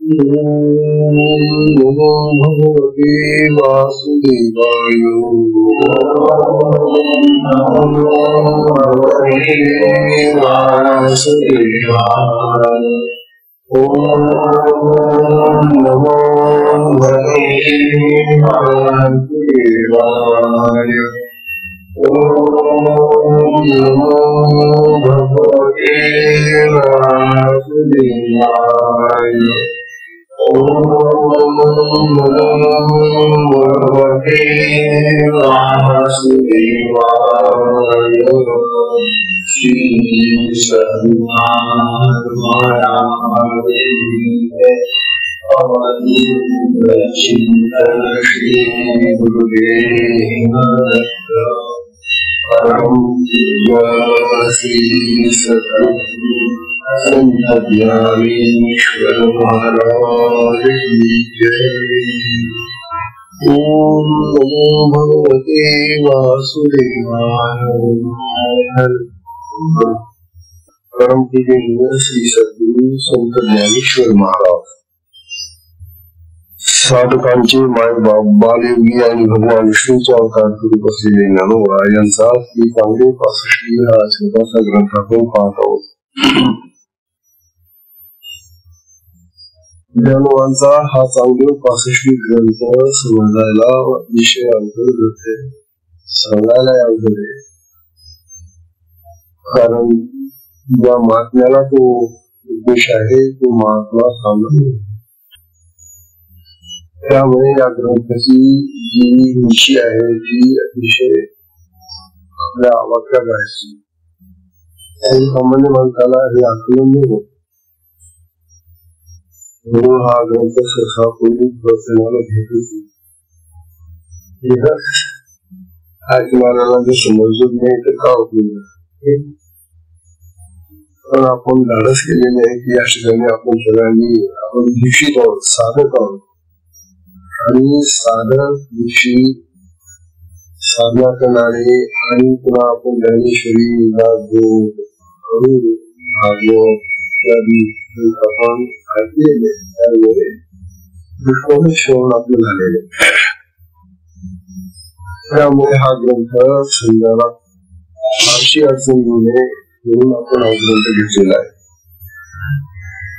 नमो भगवते वासुदेवाय। नमो भगवते वासुदेवाय। ओम नमो भगवते वासुदेवाय। ओम नमो भगवते वासुदेवाय। ओम नमो भगवते वासुदेवाय। श्री सद्गुरुनाथ महाराज चिंतन श्री गुरुदेव परम श्री सद्गुरु संत ज्ञानेश्वर महाराज की जय। ओम नमो भगवते वासुदेवाय। परम पूज्य श्री सद्गुरु संत ज्ञानेश्वर महाराज साधकांचे मायबाप बालयोगी आणि भगवान विष्णूचा अवतार करून बसलेले ज्ञानोबा यांचा श्री चांगदेव 65 हा छोटासा ग्रंथ आपण पाहत आहोत। ज्ञानोबांचा हा चांगदेव 65 ग्रंथ समजायला विषय अंतर्गत आहे, सांगायला अवघड आहे, कारण ज्या महात्म्याला तो उद्देश आहे तो महात्मा सांगतो। त्यामुळे या ग्रंथाची जी रुची आहे ती अतिशय आपल्या आवाक्या बाहेरची, सामान्य माणसाला हे आकलन नाही होत, म्हणून हा ग्रंथ सहसा कोणी प्रसंगाला घेतच नाही। आज मला जर समजत नाही तर का उपयोग, पण आपण धाडस केलेले आहे की या ठिकाणी आपण सगळ्यांनी आपण दीक्षित आहोत, साधक आहोत, आणि साधक दिवशी साधना करणारे आणि पुन्हा आपण ज्ञानेश्वरी आपण ऐकलेले, त्यामुळे विष्णूचे श्रवण आपले झालेले, त्यामुळे हा ग्रंथ समजायला फारशी अडचण येऊ नये म्हणून आपण हा ग्रंथ घेतलेला आहे।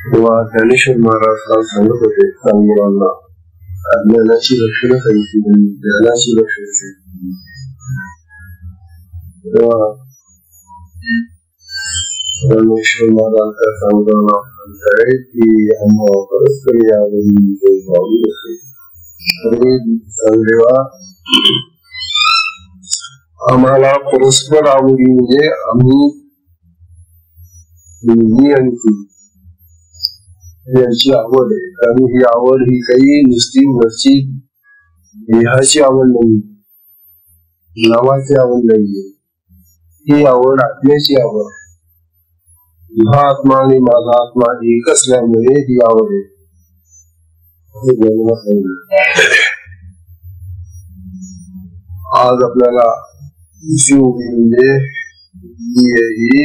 तेव्हा ज्ञानेश्वर महाराज सांगत होते चांगदेवांना ज्ञानाची लक्षणं सांगितली, ज्ञानाची लक्षणं सांगितली। तेव्हा ज्ञानेश्वर महाराज काय सांगताना म्हणताय की आम्हाला परस्पर यावरून भावली असेल, चांगदेवा आम्हाला परस्पर आवडी म्हणजे आम्ही मी आणि तू यांची आवड आहे, कारण ही आवड ही काही नुसती वरची देहाची आवड नाही, नावाची आवड नाहीये, ही आवड आत्म्याची आवड। हा आत्मा आणि माझा आत्मा एक असल्यामुळे ही आवड आहे। आज आपल्याला म्हणजे ही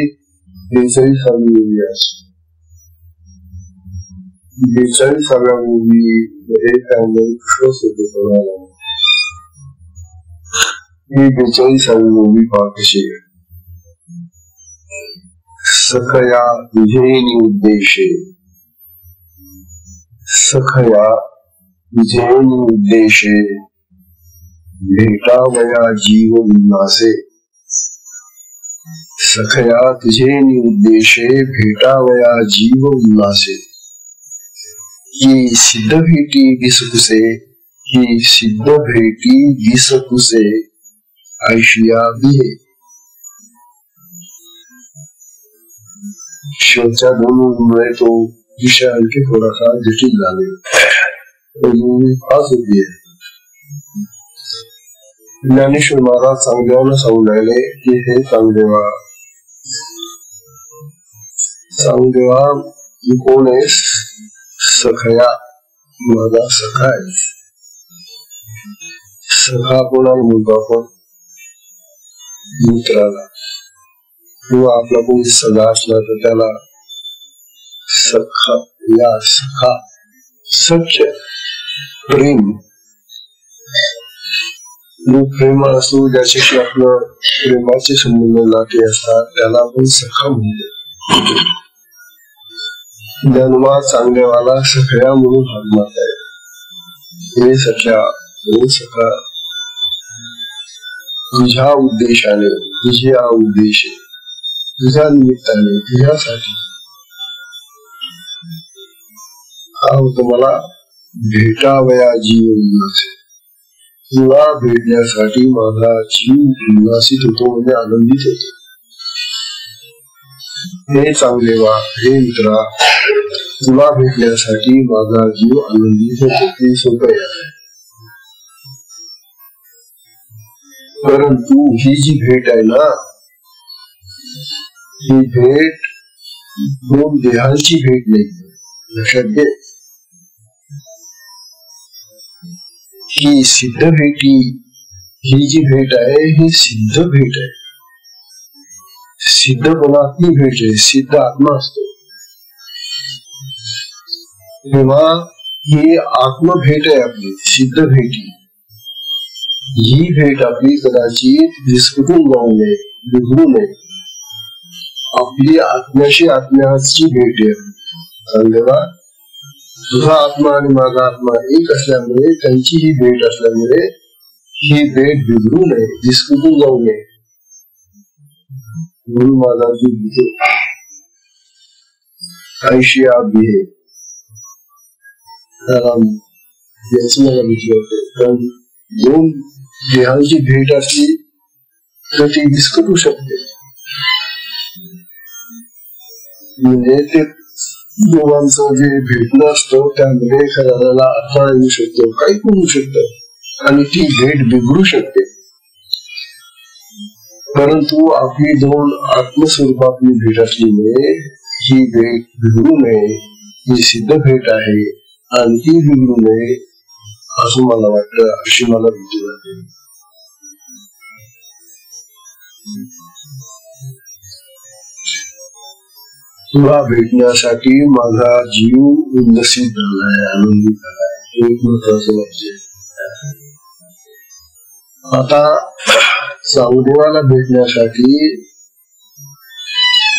43वी मूवी आहे। 42व्या मूवी मध्ये त्यामुळे ही 42वी मूवी पाहतशी सखया तुझे उद्देशे, सखया तुझे उद्देशे भेटावया जीव उल्हासे, सखया तुझे उद्देशे भेटावया जीव उल्हासे। ही सिद्ध भेटी दिसकुसे, ही सिद्ध भेटी दिसकुसे ऐशिया बिहे। शेवटच्या 2 मुळे तो विषय आणखी थोडासा जटिल झाले, ज्ञानेश्वर महाराज चांगदेवांना सांगून राहिले की हे चांगदेवा, चांगदेवा तू कोण आहेस? सखया माझा सखा आहे। सखा कोणाला म्हणतो आपण? मित्राला, किंवा आपला कोणी सगा असला तर त्याला सखा या सखा सच्च प्रेम, जो प्रेम असो, ज्याच्याशी आपलं प्रेमाचे संबंध नाते असतात, त्याला आपण सखा म्हणतो. जन्मा चांगल्यावाला सखया म्हणून हाक मारताय. हे सख्या, हे सखा, तुझ्या उद्देशाने, तुझ्या उद्देश, तुझ्या निमित्ताने, तुझ्यासाठी हा होतो मला भेटावया जीव. तुला भेटण्यासाठी माझा जीव उल्हासित होतो, म्हणजे आनंदित होतो. हे चांगले वा, हे मित्रा, तुला भेटण्यासाठी माझा जीव आनंदित होतो. ते सोपे आहे, परंतु ही जी भेट आहे ना, ही भेट दोन देहांची भेट नाही. लक्षात घे, ही सिद्ध भेटी, ही जी भेट आहे ही सिद्ध भेट आहे. सिद्ध गुणात्मी भेट आहे, सिद्ध आत्मा असतो. तेव्हा ही आत्मभेट आहे आपली, सिद्ध भेटी. ही भेट आपली कदाचित विस्कटून जाऊ नये, बिघडू नये. आपली आत्म्याशी आत्म्याची भेट आहे. तुझा आत्मा आणि माझा आत्मा एक असल्यामुळे, त्यांची ही भेट असल्यामुळे ही भेट बिघडू नये, विस्कटून जाऊ नये, म्हणून माझा जीव बिघे ऐशी बिहे. याची मला भीती वाटते, कारण दोन देहांची भेट असली तर ती विस्कटू शकते. म्हणजे ते दोघांचं जे भेटणं असतं त्यामध्ये एखाद्याला अडथळा येऊ शकतो, काही पण होऊ शकतं आणि ती भेट बिघडू शकते. परंतु आपली दोन आत्मस्वरूपातली भेट असल्यामुळे ही भेट बिघडू नये, ही सिद्ध भेट आहे आणि ती बिघडू नये असं मला वाटतं, अशी मला भीती वाटते. तुला भेटण्यासाठी माझा जीव उल्लसित झालाय, आनंदित झालाय. एक महत्वाचं वाक्य. आता चांगदेवाला भेटण्यासाठी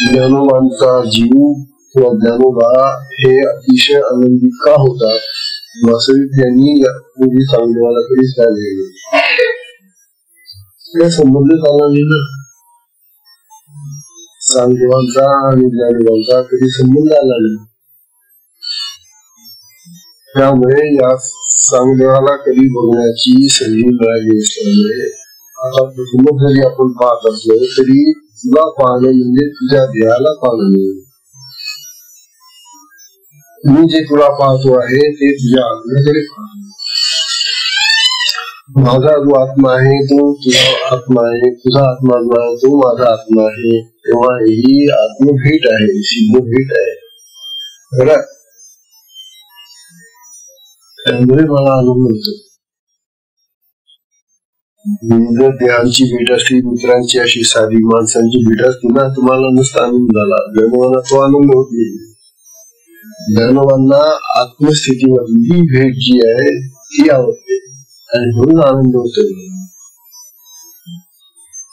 ज्ञानोबांचा जीव किंवा ज्ञानोबा हे अतिशय आनंदित का होतात? वास्तविक त्यांनी पूर्वी चांगदेवाला कधीच काय लिहिले, त्या संबंध चांगला लिहिला. चांगदेवांचा आणि ज्ञानोबांचा कधी संबंध आला नाही. त्यामुळे या चांगदेवाला कधी बघण्याची संधी मिळाली असल्यामुळे आता प्रथम जरी आपण पाहत असलो तरी तुला पाहणं म्हणजे तुझ्या देहाला पाहणं नाही. मी जे तुला पाहतो आहे ते तुझ्या आत्म्याकडे पाहतो. माझा जो आत्मा आहे तो तुझा आत्मा आहे, तुझा आत्मा जो आहे तो माझा आत्मा आहे. तेव्हा ही आत्मभेट आहे, सिद्ध भेट आहे. बरं, त्यामुळे मला आनंद होतो. जर देहांची भेट असली, मित्रांची अशी साधी माणसांची भेट असली ना, तुम्हाला नसता आनंद झाला. ज्ञानोबांना तो आनंद होत नाही. ज्ञानोबांना आत्मस्थितीमधली भेट जी आहे ती आवडते आणि म्हणून आनंद होतो.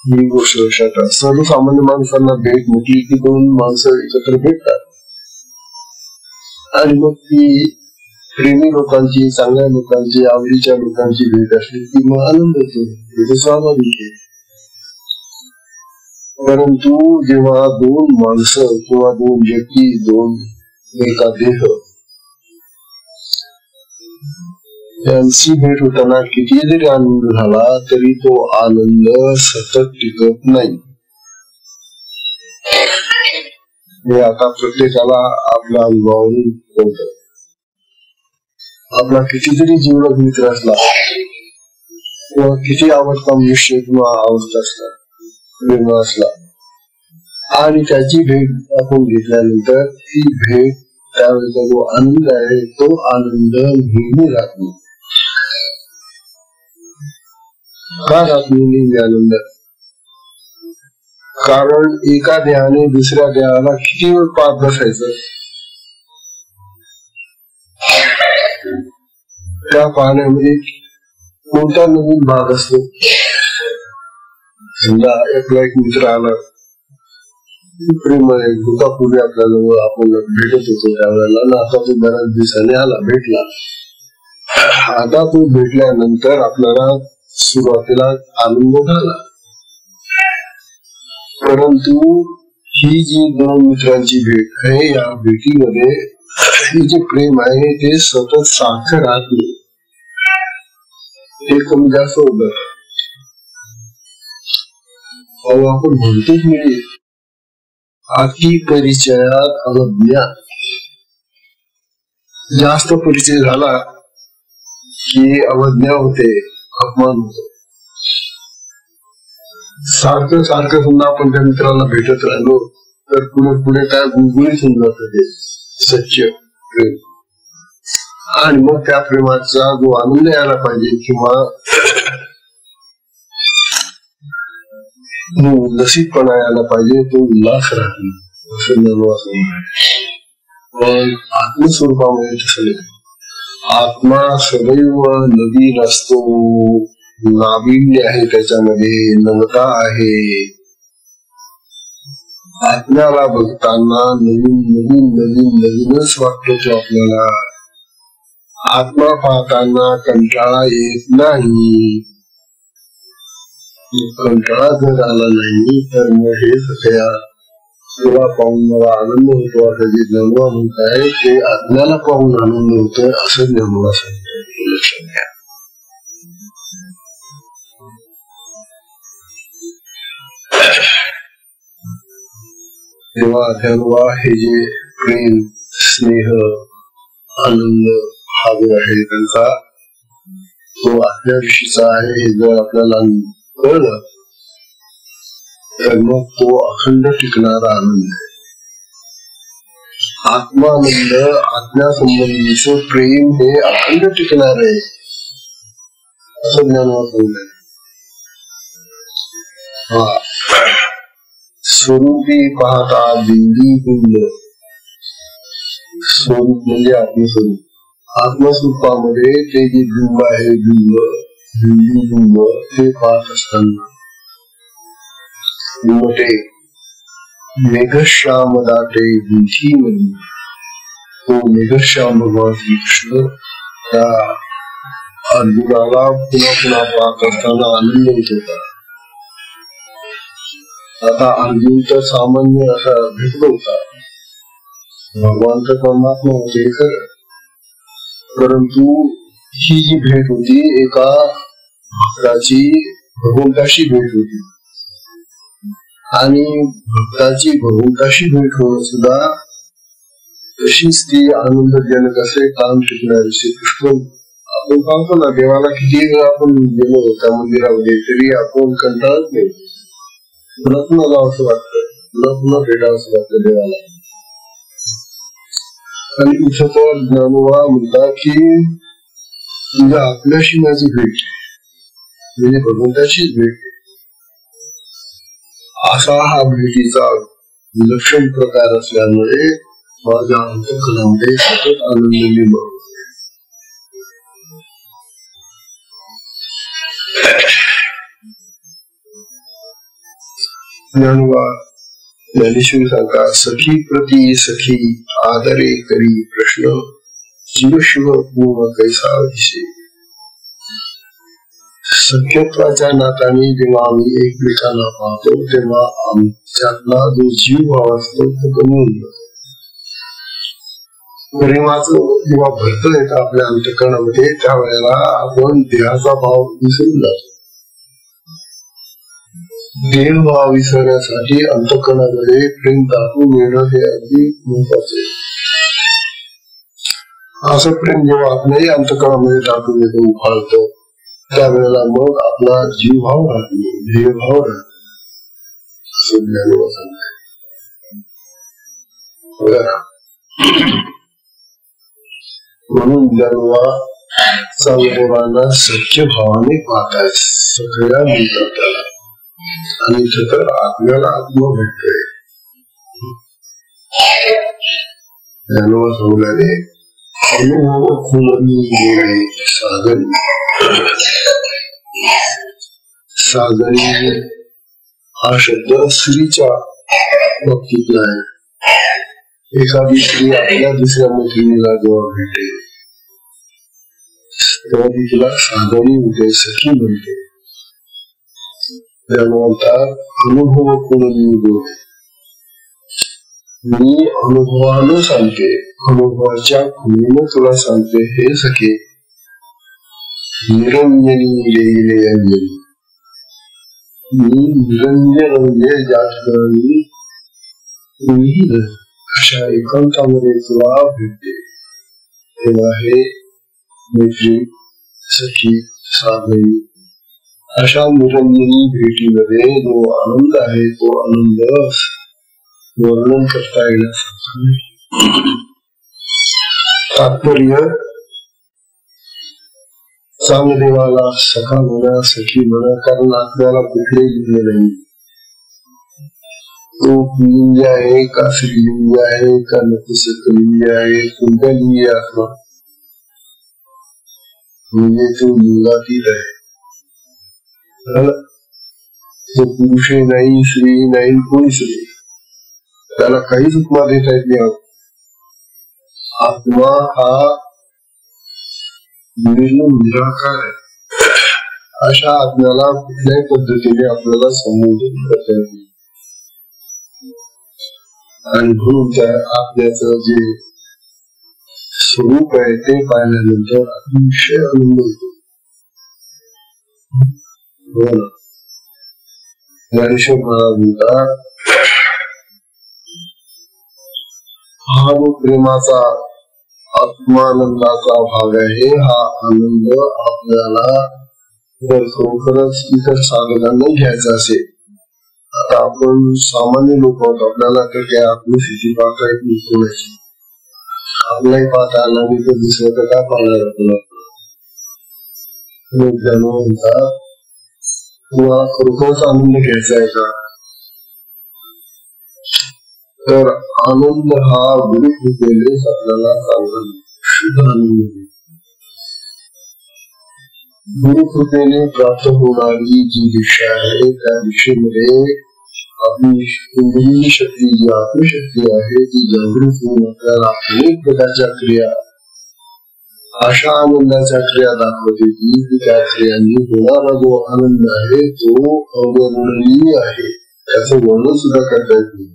ही गोष्ट लक्षात. सर्वसामान्य माणसांना भेट म्हटली की दोन माणसं एकत्र भेटतात आणि मग ती प्रेमी लोकांची, चांगल्या लोकांची, आवडीच्या लोकांची भेट असली की मग आनंद होतो. हे स्वाभाविक आहे. परंतु जेव्हा दोन माणसं किंवा दोन व्यक्ती, दोन एका देह यांची भेट होताना किती जरी आनंद झाला तरी तो आनंद सतत टिकत नाही. हे आता प्रत्येकाला आपल्या अनुभवावरून होत. आपला किती जरी जीवलग मित्र असला किंवा किती आवडता मनुष्य किंवा आवडता असला, प्रेम असला आणि त्याची भेट आपण घेतल्यानंतर ती भेट, त्यावेळेचा जो आनंद आहे तो आनंद नेहमी राहत नाही. का राहत नाही आनंद? कारण एका देहाने दुसऱ्या देहाला किती वेळ पाहत बसायचं. त्या पाहण्यामध्ये कोणता नवीन भाग असतो. समजा एक मित्र आला प्रेमाने भूतापूर्वी आपल्याला आपण भेटत होतो त्यावेळेला ना, आता तो बऱ्याच दिवसांनी आला भेटला. आता तो भेटल्यानंतर आपल्याला सुरुवातीला आनंद झाला, परंतु ही जी दोन मित्रांची भेट आहे या भेटीमध्ये हे जे प्रेम आहे ते सतत सारखं राहत नाही, हे कमी जास्त होत. आपण म्हणतो की अति परिचयात अवज्ञा, जास्त परिचय झाला की अवज्ञा होते, अपमान होतो. सारखं सारखं समजा आपण त्या मित्राला भेटत राहिलो तर पुढे पुढे काय गुळगुळीत होऊन जात ते सच्च प्रेम. आणि मग त्या प्रेमाचा जो आनंद यायला पाहिजे किंवा जो उल्लसितपणा यायला पाहिजे तो उल्हास राहतो असं पण आत्मस्वरूपामध्ये तसं नाही. आत्मा सदैव नवीन असतो, नाविन्य आहे, त्याच्यामध्ये नवता आहे. आत्म्याला बघताना नवीन नवीन नवीन नवीनच वाटतो आपल्याला. आत्मा पाहताना कंटाळा येत नाही. कंटाळा जर आला नाही तर मग हे सगळ्या तुला पाहून मला आनंद होतो असं जे ज्ञानोबा म्हणताय ते आत्म्याला पाहून आनंद होतोय असं ज्ञानोबा सांगताय. लक्षात घ्या. तेव्हा ज्ञानोबा हे जे प्रेम, स्नेह, आनंद हा जो आहे त्यांचा तो आत्म्याविषयीचा आहे. हे जर आपल्याला कळलं तर मग तो अखंड टिकणारा आनंद आहे. आत्मानंद, आत्म्यासंबंधीचं प्रेम हे अखंड टिकणार आहे असं ज्ञानोबा सांगताय. स्वरूपी पाहता बिंदी बिंब, स्वरूप म्हणजे आत्मस्वरूप. आत्मस्वरूपामध्ये ते जे बिंब आहे, बिंब बिंदी बिंब ते पाहत असताना मोठे मेघश्याम दाटे विधी म्हणून तो मेघश्याम भगवान श्रीकृष्ण त्या अर्जुनाला पुन्हा पुन्हा पाहत असताना आनंद होत होता. आता अर्जुन तर सामान्य असा भेटलो होता, भगवान तर परमात्मा होते खरं, परंतु ही जी भेट होती एका भक्ताची भगवंताशी भेट होती. आणि भक्ताची भगवंताशी भेट होणं सुद्धा तशीच ती आनंदजनक असे काम शिकणारे श्रीकृष्ण. आपण पाहतो ना देवाला किती वेळा आपण गेलो त्या मंदिरामध्ये तरी आपण कंटाळत नाही, पुन्हा पुन्हा जावंसं वाटतं, पुन्हा पुन्हा भेटावंसं वाटतं देवाला. आणि इथं तर ज्ञानोबा म्हणतात की तुझ्या आपल्याशी माझी भेट म्हणजे भगवंताशीच भेट असा हा भेटीचा विलक्षण प्रकार असल्यामुळे माझ्या अंतःकरणामध्ये सतत आनंद निर्माण होतो. ज्ञानोबा ज्ञानेश्वरी सांगा सखी प्रती सखी आदरे करी प्रश्न जीव शिव पूर्ण कैसा दिसे. सख्यत्वाच्या नात्याने जेव्हा आम्ही एकमेकांना पाहतो तेव्हा आमच्यातला जो जीव भाव असतो तो कमी होऊन जातो. प्रेमाचं जेव्हा भरतं येतं आपल्या अंतःकरणामध्ये त्यावेळेला आपण देहाचा भाव विसरून जातो. देहभाव विसरण्यासाठी अंतःकरणामध्ये प्रेम दाखवून येणं हे अगदी महत्वाचे. असं प्रेम जेव्हा आपल्याही अंतःकरणामध्ये दाखवून येतो उफाळतो त्यावेळेला मग आपला जीवभाव राहत नाही, ध्येयभाव राहत असं ज्ञानोबा सांगताय. म्हणून ज्ञानोबा सर्वांना सख्य भावाने पाहताय, सगळ्या म्हणतात त्याला. आणि इथं तर आत्म्याला आत्मा भेटतोय. ज्ञानोबा सांगणारे अनुभव खुलून गेले सागरी. सागरी हा शब्द स्त्रीच्या बाबतीतला आहे. एखादी स्त्री आपल्या दुसऱ्या मैत्रिणीला जेव्हा भेटते तेव्हा ती तिला सागरी म्हणते, सखी म्हणते. त्यानंतर अनुभव मी अनुभवानं सांगते, अनुभवाच्या खुणीनं तुला सांगते हे सखे. निरंजनी येईल अंजनी. मी निरंजन म्हणजे ज्या ठिकाणी अशा एकांतामध्ये तुला भेटते तेव्हा हे मैत्री सखी सागरी. अशा निरंजनी भेटीमध्ये जो आनंद आहे तो आनंद वर्णन करता येण्यासारखं नाही. तात्पर्य चांगदेवाला सखा म्हणा सखी म्हणा, कारण आपल्याला कुठले लिहिले नाही. तो लिंग आहे का स्त्रीलिंग आहे का नपुंसकलिंग आहे, कोणत्या लिंगी आत्मा म्हणजे तो लिंगातीत आहे. तो पुरुष नाही, स्त्री नाही, कोणीच नाही. त्याला काहीच उपमा देता येत नाही. आत्मा हा निराकार आहे. अशा आत्म्याला कुठल्याही पद्धतीने आपल्याला संबोधन करता येत नाही. आणि म्हणून त्या आत्म्याचं जे स्वरूप आहे ते पाहिल्यानंतर अतिशय आनंद होतो. ज्ञानेश्वर महाराज म्हणतात, हा जो प्रेमाचा आत्मानंदाचा भाग आहे हा आनंद आपल्याला जर खरोखरच इतर साधनांना घ्यायचा असेल. आता आपण सामान्य लोक आहोत, आपल्याला तर काय आत्मस्थिती पाहता येत नाही कोणाची. आपलाही पाहता आला नाही तर दुसरं तर काय पाहणार आपल्याला. म्हणतात तुला खरोखरच आनंद घ्यायचा आहे का, तर आनंद हा गुरुकृपेनेच आपल्याला चांगला शुद्ध आनंद आहे. गुरुकृपेने प्राप्त होणारी जी दिशा आहे त्या दिशेमध्ये आपली इंद्रिय शक्ती जी आत्मशक्ती आहे ती जागृत होऊन आपल्याला अनेक प्रकारच्या क्रिया, अशा आनंदाच्या क्रिया दाखवते की त्या क्रियांनी होणारा जो आनंद आहे तो अवर्णनीय आहे. त्याचं वर्णन सुद्धा करता येत नाही.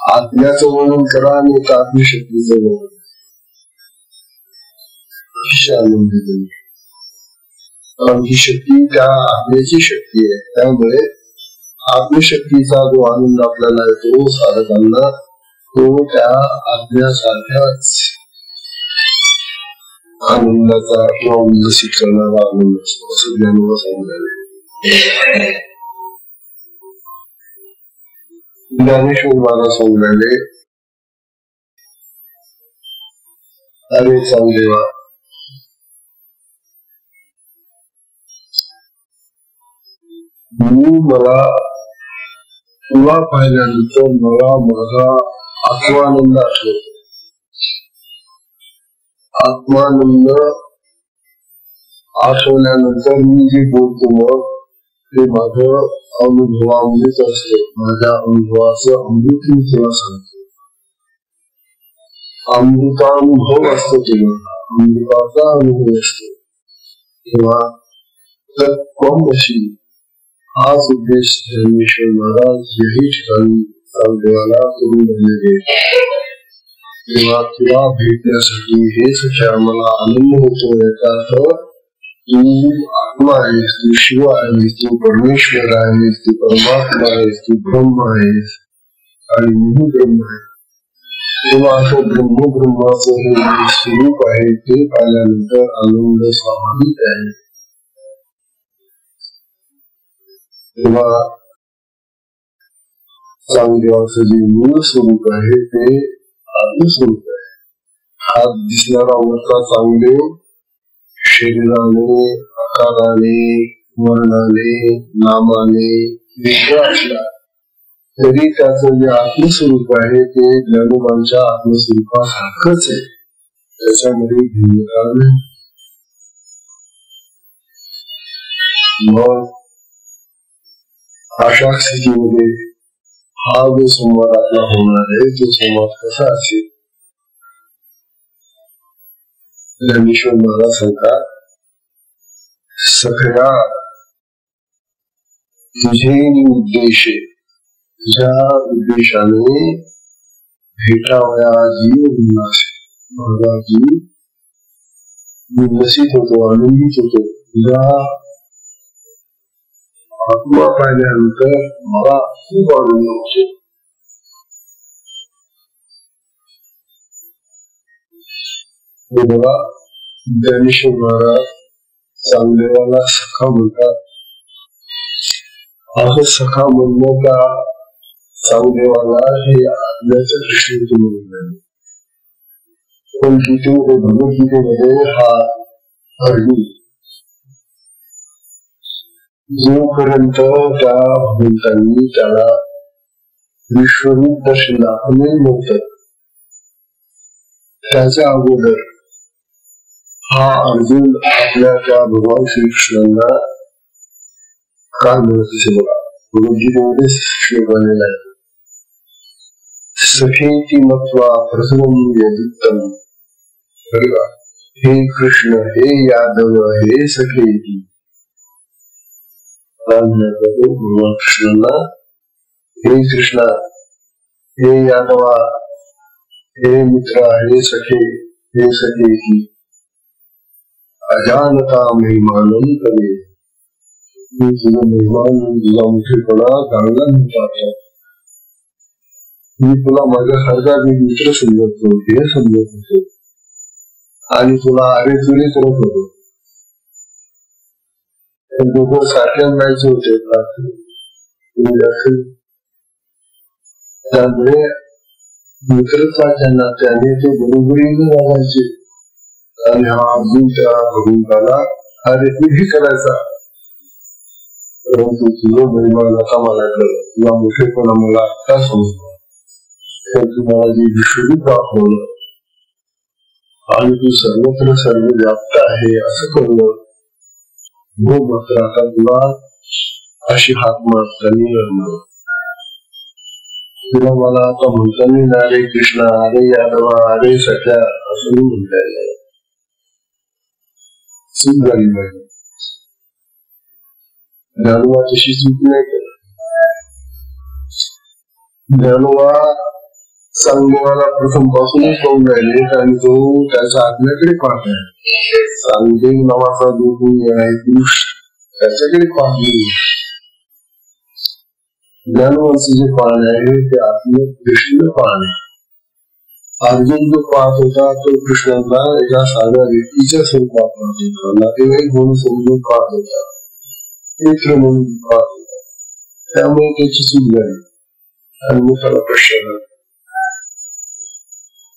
आत्म्याचं वर्णन करा आणि आत्मशक्तीचं वर्णन आनंद देईल. कारण ही शक्ती त्या आत्म्याची शक्ती आहे. त्यामुळे आत्मशक्तीचा जो आनंद आपल्याला येतो साधकांना तो त्या आत्म्यासारख्याच आनंदाचा किंवा उल्लसित करणारा आनंद असतो असं ज्ञानाला सांगितले. ज्ञानेश्वर महाराज सांगितले, अरे चांगदेवा, मला तुला पाहिल्यानंतर मला माझा आत्मानंद आठवतो. आत्मानंद आठवल्यानंतर मी जे बोलतो मग ते माझं अनुभवामध्येच असते. माझ्या अनुभवाचं अमृत मी तुला सांगतो. अमृतानुभव असतो तेव्हा अमृताचा अनुभव असतो तेव्हा तत्त्वमसी हाच उद्देश ज्ञानेश्वर महाराज याही ठिकाणी चांगदेवाला करून राहिलेले. तेव्हा तुला भेटण्यासाठी हे सख्या मला आनंद होतो. याचा अर्थ तू आत्मा आहेस, तू शिव आहेस, तू परमेश्वर आहेस, तू परमात्मा आहेस, तू ब्रह्म आहेस आणि मी ब्रह्म आहे. तेव्हा असं ब्रह्माचं हे स्वरूप आहे ते पाहिल्यानंतर आनंद स्वाभाविक आहे. तेव्हा चांगदेवाचं जे मूळ स्वरूप आहे ते आत्मस्वरूप आहे. हात दिसणारा मोठा चांगदेव शरीराने, आकाराने, वर्णाने, नामाने वेगळा असला तरी त्याचं जे आत्मस्वरूप आहे ते ज्ञानोबांच्या आत्मस्वरूपासारखंच आहे. त्याच्यामध्ये भिन्नता नाही. मग अशा स्थितीमध्ये हा जो संवाद आपला होणार आहे तो संवाद कसा असेल? ज्ञानेश्वर महाराज सांगतात, सखया तुझे उद्देश, ज्या उद्देशाने भेटावया जीव उल्हास, माझा जीव उल्लसित होतो, आनंदित होतो. तुझा आत्मा पाहिल्यानंतर मला खूप आनंद होतो. बघा, ज्ञानेश्वर महाराज चांगदेवाला सखा म्हणतात. असं सखा म्हणणं का चांगदेवाला हे आज्ञाच्या दृष्टीने म्हणून, पण गीतेमध्ये, भगवद्गीतेमध्ये हा अर्जुन जोपर्यंत त्या भगवंतांनी त्याला विश्वरूप दर्शन दाखवले नव्हतं, त्याच्या अगोदर हा अर्जुन आपल्या त्या भगवान श्रीकृष्णांना काय म्हणत असे बघा. भगवद्गीतेमध्ये श्लोक आलेला आहे, सखेती मत्वा प्रथमं यदुत्तम. हे कृष्ण, हे यादव, हे सखेती. भगवान कृष्णांना, हे कृष्णा, हे यादवा, हे मित्रा, हे सखे, हे सखेती, अजानता महिमानं कवे. मी तुझा महिमान, तुझा मोठेपणा जाणला नव्हता. मी तुला माझ्यासारखा मित्र समजतो, हे समजत होतो, आणि तुला अरे तुरे करत होतो. दोघं सारख्याच जायचे होते. त्यामुळे मित्रत्वाच्या नात्याने ते बरोबरीने वागायचे. आणि हा अर्जुन त्या भगवंताला अरे तुही करायचा, परंतु तुझं महिमान आता मला कळलं, तुला मोठेपणा मला आता समजला. तर तुम्हाला जे विश्वरूप दाखवलं आणि तू सर्वत्र सर्व व्याप्त आहे असं कळलं. हो, मात्र आता तुला अशी हाक मारताना लागणार. तुला मला आता म्हणताना ना रे कृष्णा, अरे यादवा, अरे सख्या असं म्हणता येईल. चूक झाली नाही. ज्ञानोबा तशी चूक नाही केली. ज्ञानोबा चांगदेवाला प्रथम पासूनच पाहून राहिले आणि तो त्याच्या आज्ञेकडे पाहत आहे. चांगदेव नावाचा जो कोणी आहे पुरुष त्याच्याकडे पाहणे. ज्ञानोबाचं जे पाहणे आहे ते आत्मिक दृष्टीने पाहणे. अर्जुन जो पाहत होता तो कृष्णांना एका साध्या व्यक्तीच्या स्वरूपात पाहत होता, नातेवाईक म्हणून समजून पाहत होता, मित्र म्हणून पाहत होता. त्यामुळे त्याची चूक झाली आणि मग त्याला प्रश्न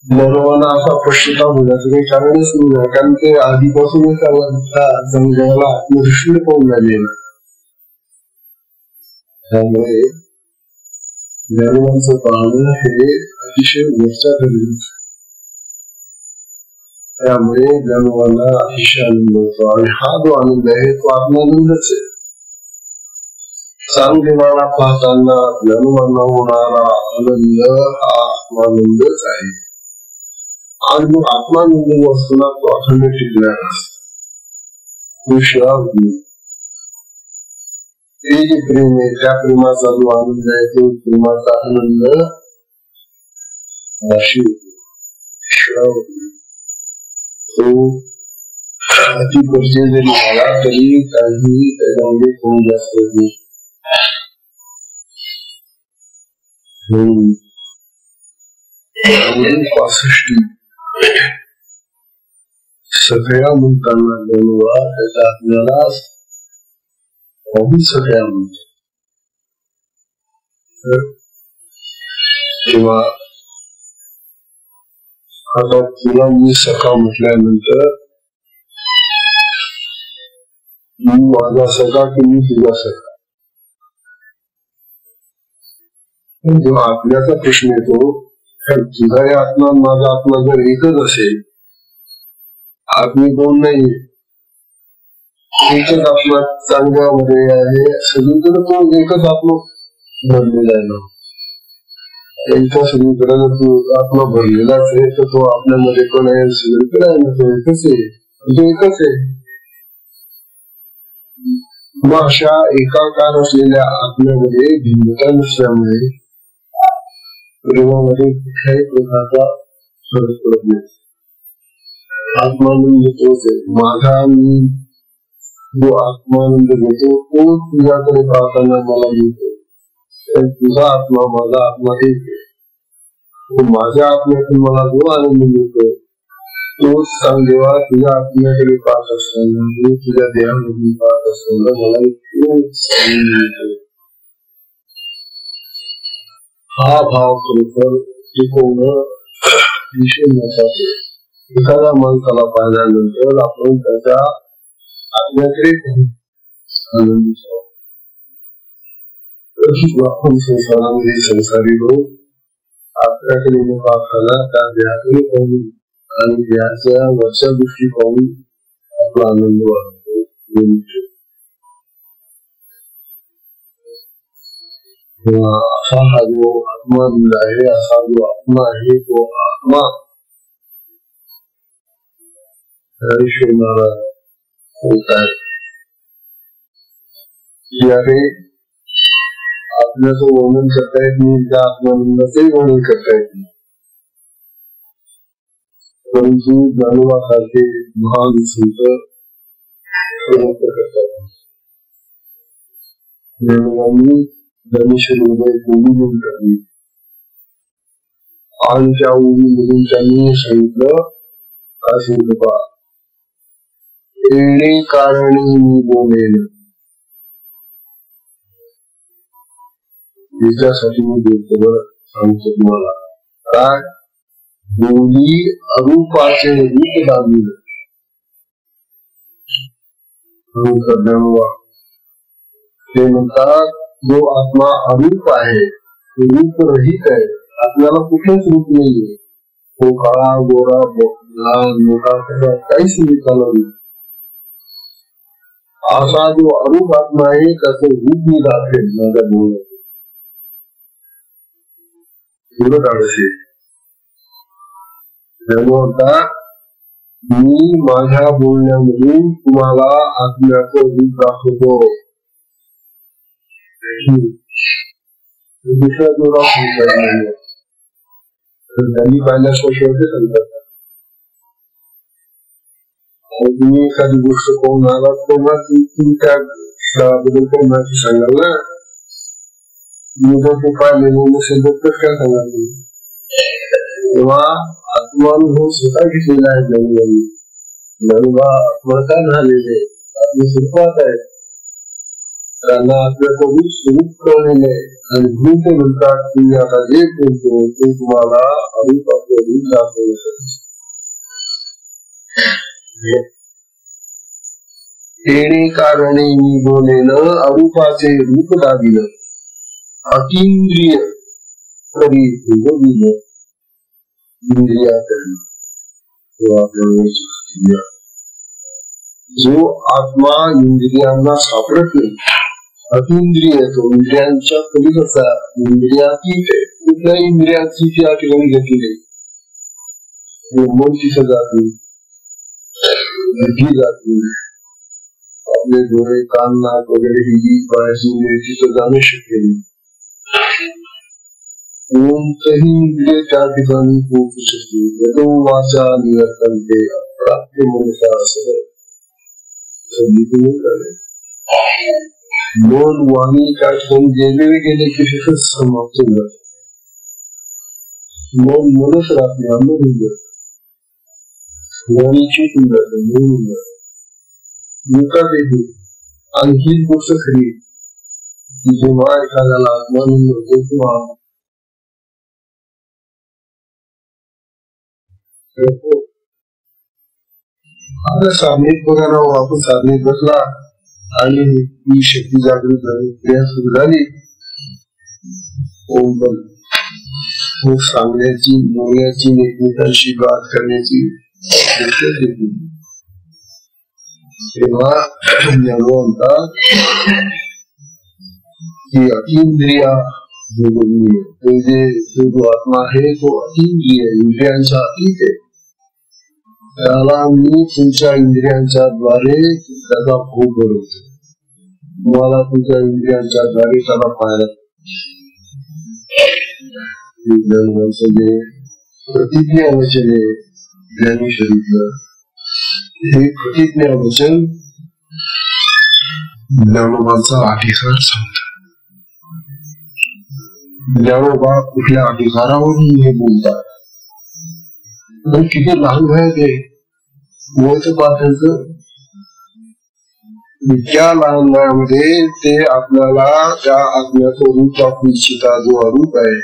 ज्ञानोबांना असा पश्चाताप होण्याचं काही कारणच नाही, कारण ते आधीपासूनच चांगदेवाला आत्मदृष्टीने पाहून झाले. त्यामुळे ज्ञानोबांचं पाहणं हे अतिशय वरच्या घरी. त्यामुळे ज्ञानोबांना अतिशय आनंद होतो आणि हा जो आनंद आहे तो आत्मानंदच आहे. चांगदेवाला पाहताना ज्ञानोबांना होणारा आनंद हा आत्मानंदच आहे. आणि मग आत्मानंद जो असतो ना तो अखंड टिकलेला असतो. ते जे प्रेम आहे त्या प्रेमाचा जो आनंद आहे तो प्रेमाचा आनंद तो अति परिचय जरी झाला तरी काही त्याच्यामध्ये कोण जास्त नाही. सगळ्या म्हणताना ज्ञानोबा त्याच्या आपल्याला बहुत सगळ्या म्हणतो. तेव्हा आता तुला मी सखा म्हटल्यानंतर मी माझा सखा की मी तुझा सखा, जेव्हा आपल्याचा प्रश्न येतो तुझा आत्मा माझा आत्मा जर एकच असेल आत्मी दोन नाहीये, एकच आत्मा चांगल्यामध्ये आहे. सगळीकडे तो एकच आत्मा भरलेला आहे ना. एकदा सगळीकडे जर तो आत्मा भरलेलाच आहे तर तो आपल्यामध्ये पण आहे, सगळीकडे आहे ना. तो एकच आहे, तो एकच आहे. मग अशा एकाकार असलेल्या आत्म्यामध्ये भिन्नता नसल्यामुळे प्रेमामध्ये कुठल्याही प्रकारचा फरक पडत नाही. आत्मानंद तोच आहे. माझा मी जो आत्मानंद घेतो तो तुझ्याकडे पाहताना मला मिळतो. तुझा आत्मा माझा आत्मा एक आहे. माझ्या आत्म्यातून मला जो आनंद मिळतो तोच सांगदेवा तुझ्या आत्म्याकडे पाहत असताना, तुझ्या देहामधून पाहत असताना मला तोच आनंद मिळतो. हा भाव खरोखर टिकवणं विषय महत्वाचा आहे. एखाद्या माणसाला पाहिल्यानंतर आपण त्याच्या आत्म्याकडे आनंदित आहोत. आपण संसारामध्ये संसारी लोक आपल्याकडे न पाहताना त्या देहाकडे पाहून आणि देहाच्या वरच्या गोष्टी पाहून आपला आनंद वाढतो. असा हा जो आत्मानंद आहे, असा जो आत्मा आहे, तो आत्मा ईश्वर महाराज होत आहे. याने आत्म्याचं वर्णन करता येत नाही, त्या आत्मानंदाचंही वर्णन करता येत नाही. परंतु ज्ञानोबासारखे महान संत व्यक्त करतात. ज्ञानोबांनी ज्ञानेश्वर उदय ओळी करली आणि त्या ओळीमधून त्यांनी सांगितलं, काय सांगितलं? येणे कारणे मी बोलेन. याच्यासाठी मी बोलतो, सांगतो तुम्हाला. काय? बोली अरूपाचे रूप दाखविलं. ते म्हणतात जो आत्मा अरूप आहे, तो रूप रहित आहे. आत्म्याला कुठेच रूप नाहीये. तो काळा गोरा लहान मोठा काहीच निघाला नाही. असा जो अरूप आत्मा आहे त्याचं रूप मी दाखवेल माझ्या बोलण्यात. मी माझ्या बोलण्यामधून तुम्हाला आत्म्याचं रूप दाखवतो. दुसऱ्या जोरा त्यांनी पाहिल्याशिवाय सांगतात. तुम्ही एखादी गोष्ट पाहून आलात तेव्हा तुम्ही त्या खेळाबद्दल पण माहिती सांगाल ना. मी जर ते पाहिलेलं नसेल तर काय सांगाल तुम्ही? तेव्हा आत्मानुभव स्वतः घेतलेला आहे ज्ञानोबांनी. ज्ञानोबा आत्मा झालेले आत्मस्वरूपात आहेत. त्यांना आपल्याचं रूप कळलेलं आहे आणि रूप म्हणतात की आता जे बोलतो ते तुम्हाला अरूपाचं रूप दाखवलं. येणे कारणे मी बोलेन अरूपाचे रूप दाविलं. अतींद्रिय तरी भोगविलं. इंद्रियाकडे जो आत्मा इंद्रियांना सापडत नाही, अतींद्रिय तो इंद्रियांच्या पलीकडचा, इंद्रियातीत आहे. कुठल्याही इंद्रियाची त्या ठिकाणी घेतली नाही. मन तिथं जात नाही, बुद्धी जात नाही. आपले डोळे कान नाक वगैरे ही बाहेरची तिथं जाणं शक्य नाही. कोणतंही इंद्रिय त्या ठिकाणी पोहोचू शकते. यतो वाचा निवर्तन्ते अप्राप्य मनसा असं मन वाणी त्या ठिकाणी गेलेले गेले की तिथंच समाप्त होऊन जाते. मन मनच राहत नाही, अन्न होऊन जाते. वाणी चूक होऊन जाते, मन होऊन जाते. मुखात येते. आणि हीच गोष्ट खरी की जेव्हा एखाद्याला आत्मानंद होतो किंवा आता साधनेत बघा ना, आपण साधनेत बसला आणि ही शक्ती जागृत झाली, क्रिया सुरू झाली. सांगण्याची, बोलण्याची, एकमेकांशी बात करण्याची तेव्हा ज्ञानोबा म्हणतात की अतींद्रिया तो जो आत्मा आहे तो अतींद्रिय इंद्रियांचा अतीत आहे. त्याला मी तुमच्या इंद्रियांच्या द्वारे त्याचा भोग करवतो. तुम्हाला तुमच्या इंद्रियांच्या द्वारे त्याला पाहायला जे प्रतिज्ञा वचन आहे ज्ञानेश्वरीतलं हे प्रतिज्ञा वचन ज्ञानोबाचा अधिकार सांगतात. ज्ञानोबा कुठल्या अधिकारावरून हे बोलतात. पण किती लहान वय ते वयचं पाहतायचं. इतक्या लहान वयामध्ये ते आपल्याला त्या आत्म्याचं रूप दाखवू इच्छिता. जो अरूप आहे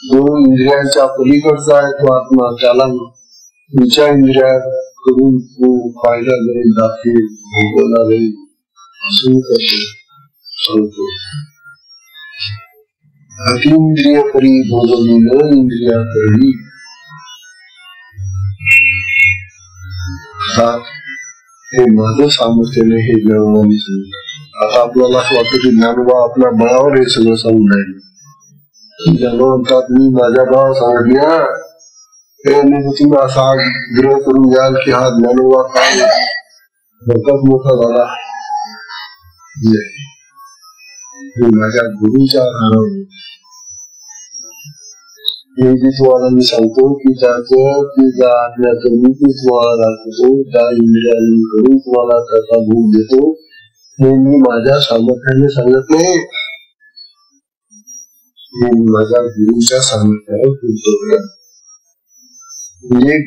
जो इंद्रियांच्या पलीकडचा आहे तो आत्मा त्याला तुमच्या इंद्रियात करून तो पाहिला जाईल दाखवेल भोगवला जाईल असं करतो. अतींद्रिय परी भोगविलं इंद्रिया करी. हे माझं सामर्थ्य नाही हे ज्ञानोबांनी सांगितलं. आता आपल्याला असं वाटतं की ज्ञानोबा आपल्या बळावर हे सगळं सांगून राहिले. ज्ञानोबा म्हणतात मी माझ्या बळावर सांगितल्या तुम्ही असा ग्रह करून घ्याल की हा ज्ञानोबा काय भरताच मोठा झाला. माझ्या गुरुच्या आधारावर हे जे तुम्हाला मी सांगतो की त्याचं आत्म्याचं मी तुम्हाला दाखवतो. त्या इंद्रियांकडून तुम्हाला त्याचा भोग देतो. हे मी माझ्या सामर्थ्याने सांगत नाही. हे माझ्या गुरुच्या सामर्थ्यावर बोलतो. म्हणजे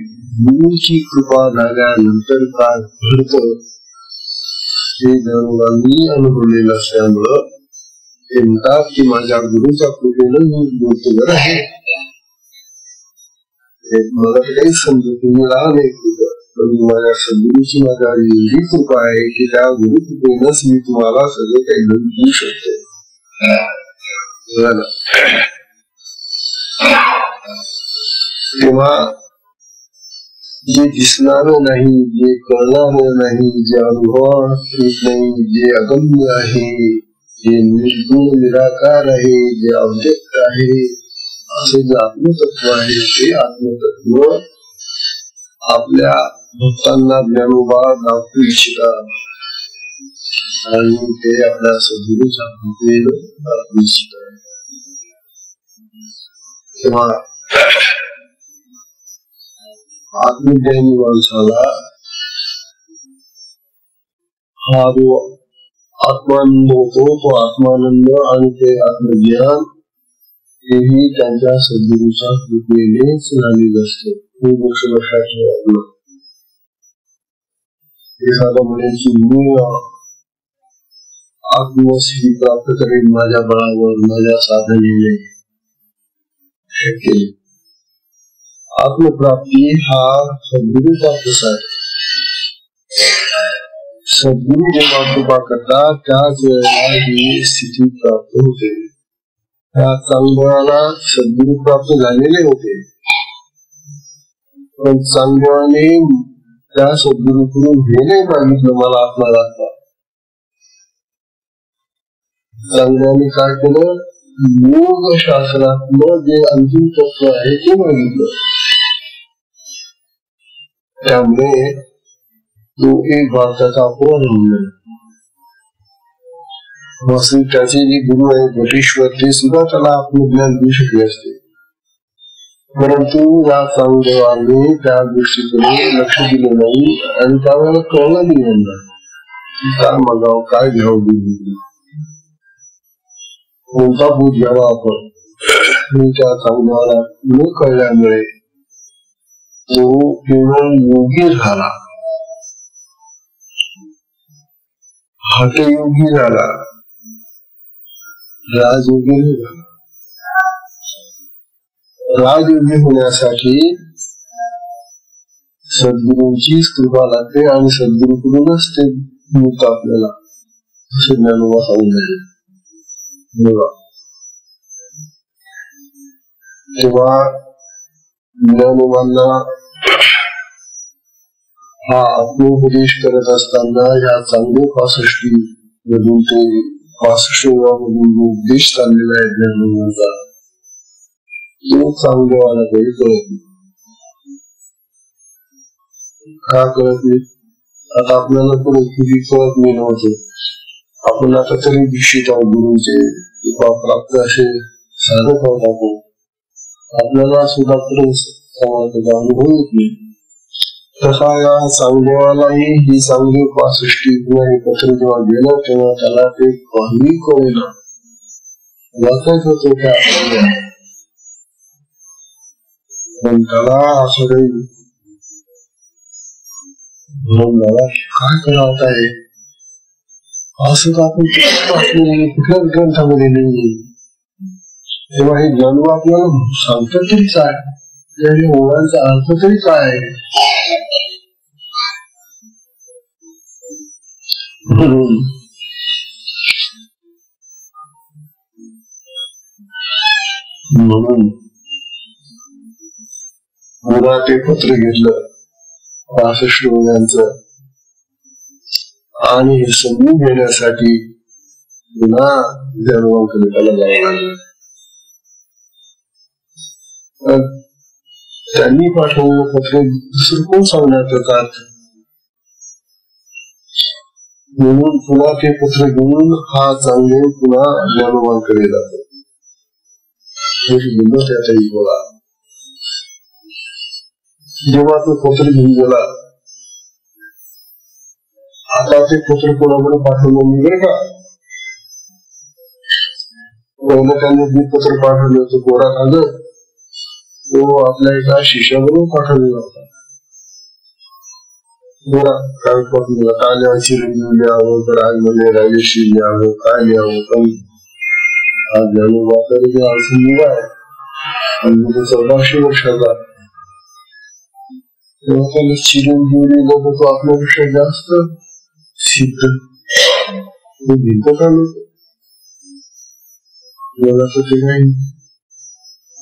गुरुची कृपा झाल्यानंतर काय घडतं हे ज्ञानोबांनी अनुभवलेलं असल्यामुळं ते म्हणतात की माझ्या गुरुच्या कृपेनं मी बोलतो आहे. मला काही समजत मी लहान आहे कृपा पण माझ्या सद्गुरूची माझ्या एवढी कृपा आहे की त्या गुरु कृपेनंच मी तुम्हाला सगळं काही घडून देऊ शकतो. तेव्हा जे दिसणार नाही, जे कळणार नाही, जे अनुभव येत नाही, जे अगम्य आहे, जे निर्गुण निराकार आहे, जे अव्यक्त आहे, असे जे आत्मतत्व आहे ते आत्मतत्व आपल्या भक्तांना ज्ञानोबा दाखवू इच्छितात आणि ते आपल्या सद्गुरूच्या कृपेनं दाखवू इच्छितात. तेव्हा आत्मज्ञानी माणसाला हा जो आत्मानंद होतो तो आत्मानंद आणि ते आत्मज्ञान हेही त्यांच्या सद्गुरूच्या कृपेनेच झालेलं असतं. हे गोष्ट लक्षात ठेवा. एखादा म्हणे की मी आत्मसिद्धी प्राप्त करेन माझ्या बळावर माझ्या साधनेने. आत्मप्राप्ती हा सद्गुरूचा प्रसाद आहे. सद्गुरू जेव्हा कृपा करतात त्याच वेळेला ही स्थिती प्राप्त होते. त्या चांगदेवाला सद्गुरू प्राप्त झालेले होते पण चांगदेवाने त्या सद्गुरूकडून हे नाही मागितलं मला आत्मा दाखवा. चांगदेवाने काय केलं, योग शास्त्रातलं जे अंतिम तत्व आहे ते मागितलं. त्यामुळे तो एक भाग त्याचा अपवाद होऊन गेला. वास्तविक त्याचे जे गुरु आहे बटेश्वर ते सुद्धा त्याला आत्मज्ञान देऊ शकले असते परंतु या चांगदेवाने त्या गोष्टीकडे लक्ष दिले नाही आणि त्यावेळेला कळलं नाही यांना काय मागावं काय घ्यावं कोणता बोध घ्यावा आपण. त्या चांगदेवाला न कळल्यामुळे तो केवळ योगी झाला, हठयोगी झाला, राजयोगी झाला. राजयोगी होण्यासाठी सद्गुरूंचीच कृपा लागते आणि सद्गुरूकडूनच ते मिळतं आपल्याला असे ज्ञानोबा सांगून राहिले. तेव्हा ज्ञानोबांना हा आत्मोपदेश करत असताना या चांगले 65 मधून ते 65 मधून उपदेश चाललेला आहे ज्ञानोबांचा, तो चांगलेवाला काही कळत नाही. का कळत नाही? आता आपल्याला परिस्थिती कळत नाही नव्हतं. आपण आता तरी दीक्षित आहोत गुरुचे, प्राप्त असे साधक आहोत आपण. आपल्याला सुद्धा समाजाचा अनुभव येत नाही. तसा या चांगदेवालाही ही चांगली 65 किंवा हे पत्र जेव्हा गेलं तेव्हा त्याला ते काही कळेना. वाचत होते त्या पण त्याला असं काही काय करावत आहे असं तर आपण कुठल्याच ग्रंथामध्ये नाही. तेव्हा हे ज्ञान आपल्याला सांगतं तरी काय, आणि ओळांचा अर्थ तरी काय आहे. म्हणून मला ते पत्र घेतलं 65 महिन्यांचं, आणि हे समजून घेण्यासाठी पुन्हा ज्ञानोबांकडे त्याला जावं लागलं. त्यांनी पाठवलेलं पत्र दुसरं कोण सांगणार त्याचा अर्थ. म्हणून पुन्हा ते पत्र घेऊन हा चांगले पुन्हा ज्ञानोबांकडे जातो. बोला जेव्हा तो पत्र घेऊन गेला, आता ते पत्र कोणाकडे पाठवलं नाही का. पहिलं त्यांनी जे पत्र पाठवलं होतं कोरा कागद, तो आपल्या एका शिष्याबरोबर पाठवलेला होता. कोरा कागद पाठवलेला, काय लिहावं, चिरंजीव लिहावं, तर आज म्हणजे राजेश्री लिहावं, काय लिहावं. पण हा ज्ञानोबा तरी अजून मुलगा आहे आणि तो 1400 वर्षाचा, तेव्हा त्याला चिरंजीव लिहिलं तर तो आपल्यापेक्षा जास्त सिद्ध भिंत चालवतो. मला तर ते काही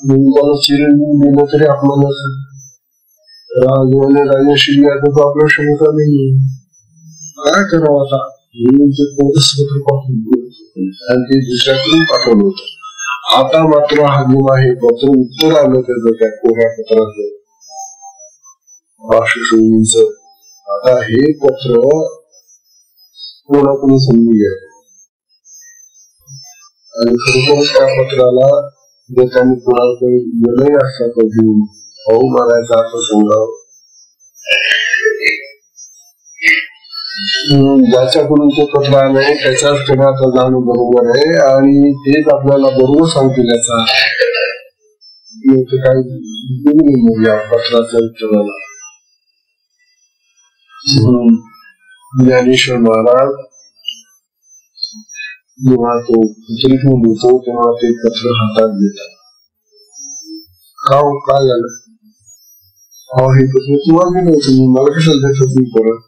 त्याला चिरंजीव लिहिलं तरी आपल्याला राजेश्री लिहायचं तो आपल्या क्षमता नाही. काय करावं आता, म्हणून ते पत्र पाठवलं आणि ते दुसऱ्याकडून पाठवलं होतं. आता मात्र हा जेव्हा हे पत्र उत्तर आलं त्याचं त्या कोऱ्या पत्राचं 65 आता हे पत्र कोणाकडून समजून घ्यायचं. आणि खरोखरच त्या पत्राला जर त्यांनी कोणाकडे गेलंही असता कधी भाऊ मारायचा असं समजावं, ज्याच्याकडून ते पत्र आलंय त्याच्याच कडे जाणं बरोबर आहे, आणि तेच आपल्याला बरोबर सांगतील याचा काही या पत्राच्या उत्तराला. ज्ञानेश्वर महाराज जेव्हा तो पत्र घेऊन येतो तेव्हा ते पत्र हातात घेतात. काय झालं, हे पत्र तुम्हाला दिलं होतं, मला कशाला देत तुम्ही परत.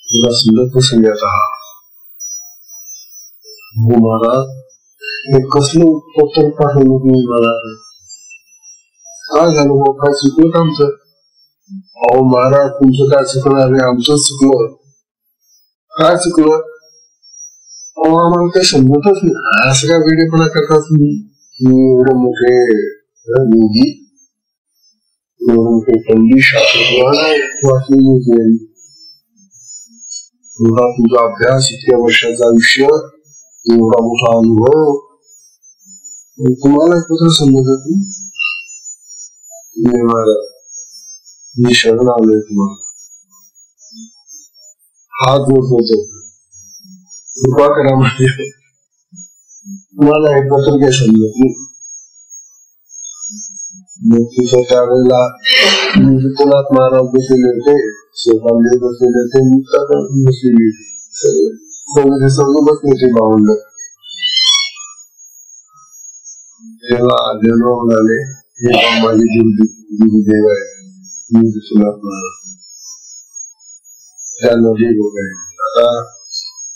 तुला सुंदर प्रसंग आता हा, हो महाराज हे कसलं पत्र पाठवलं तुम्ही मला, काय झालं मग, काय चुकलं का आमचं. अहो महाराज तुमचं काय चुकणार नाही, आमचं चुकलं. काय चुकलं, अहो आम्हाला काही समजतच नाही, असं काय वेडेपणा करता तुम्ही. एवढे मोठे योगी, एवढे मोठे पंडित, शास्त्र वाचलेली होते, एवढा तुझा अभ्यास, इतक्या वर्षाचा आयुष्य, एवढा मोठा अनुभव, तुम्हाला पत्र समजत नाही. महाराज मी शरण आलोय तुम्हाला, हात जोडतो, कृपा करा म्हणजे तुम्हाला हे पत्र काय समजत नाही. मग तिथं त्यावेळेला निवृत्तनाथ महाराज बसलेले होते, सोपानदेव बसलेले होते, मुक्ता बसलेली होती, सर्व बसले होते भावंड. तेव्हा देवराव म्हणाले, हे माझे गुरुदेव आहे निवृत्तनाथ महाराज, त्या नदी लोक आहे. आता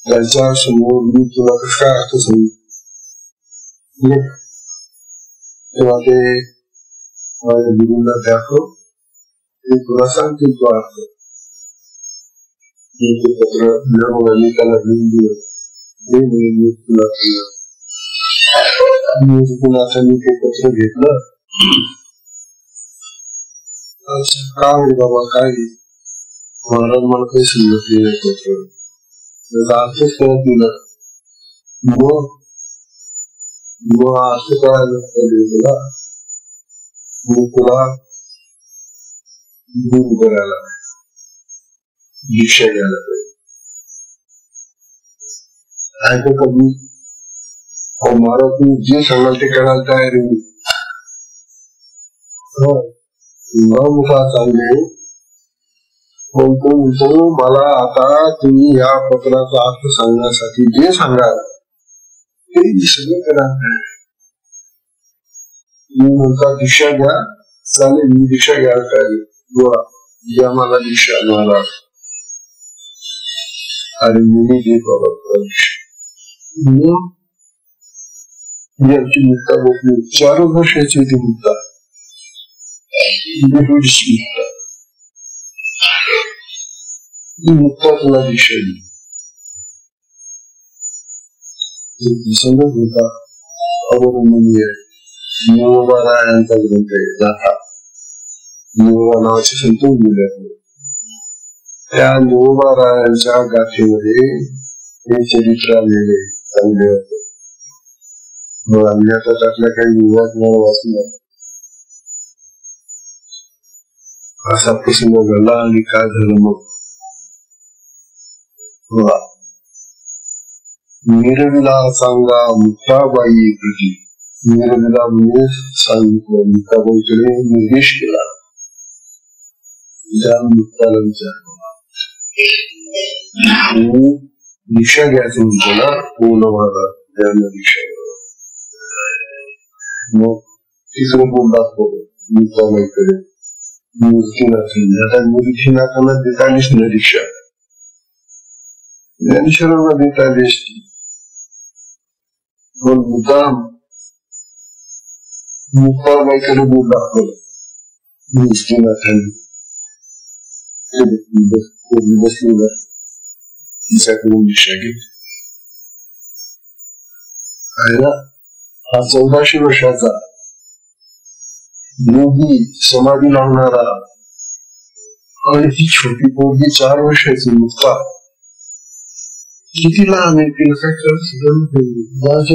त्यांच्या समोर मी तुला कसं काय अर्थ समजू. तेव्हा ते माझ्या गुरुंना दाखव, ते तुला सांगतील तो अर्थ. ते पत्र मी त्याला घेऊन दिलं, मी तुला केलं. नाथांनी ते पत्र घेतलं. काय बाबा काय महाराज मला काही समजले नाही पत्र, त्याचा अर्थच कळत दिला. मग अर्थ कळायला तुला, मग तुला दूर करायला दीक्षा घ्यायला पाहिजे. ऐका कधी महाराज तू जे सांगाल ते करायला तयार आहे. मोठा चांगले पण तो म्हणतो मला आता तुम्ही या पत्राचा अर्थ सांगण्यासाठी जे सांगाल ते सगळं करायला. मी म्हणता दीक्षा घ्या, चालेल मी दीक्षा घ्यायला पाहिजे. बोला घ्या मला दीक्षा महाराज. अरे मी जे बाबा यांची मुक्ता बघली 4 वर्षाची ती मुक्ता, मुक्ता तुला दीक्षा दिली. संगत होता अवलंबनीय मोबारायांचा ग्रंथ आहे गाथा. मोबा नावाचे संत दिले. त्या मोबारायांच्या गाथेमध्ये हे चरित्र आलेले चांगले होते. आम्ही आता त्यातल्या काही विवाद मला वाचला. असा प्रसंग घडला आणि काय झालं मग निरविला सांगा मुक्ताबाई प्रती. निरविला म्हणजे सांगितलं, मुक्ताबाईकडे निर्देश केला. ज्या मुक्ताला विचारला दीक्षा घ्यायचं म्हणतो ना, पूर्ण माझा त्यांना दीक्षा. मग तिसरं बोल दाखवलं मुक्ताबाईकडे मूर्तीनाथांनी. आता मूर्तीनाथांना देता आलीच ना दीक्षा, ज्ञानेश्वरांना देता आली असती. पण मुद्दाम मुक्ताबाईकडे बोल दाखवलं मूर्तीनाथांनी. बसलेला तिच्याकडून दीक्षा घेतली. हा 1400 वर्षाचा योगी समाधी लावणारा आणि ही छोटी पोरगी 4 वर्षाची मुक्ता किती लहान आहे. तिला काय करत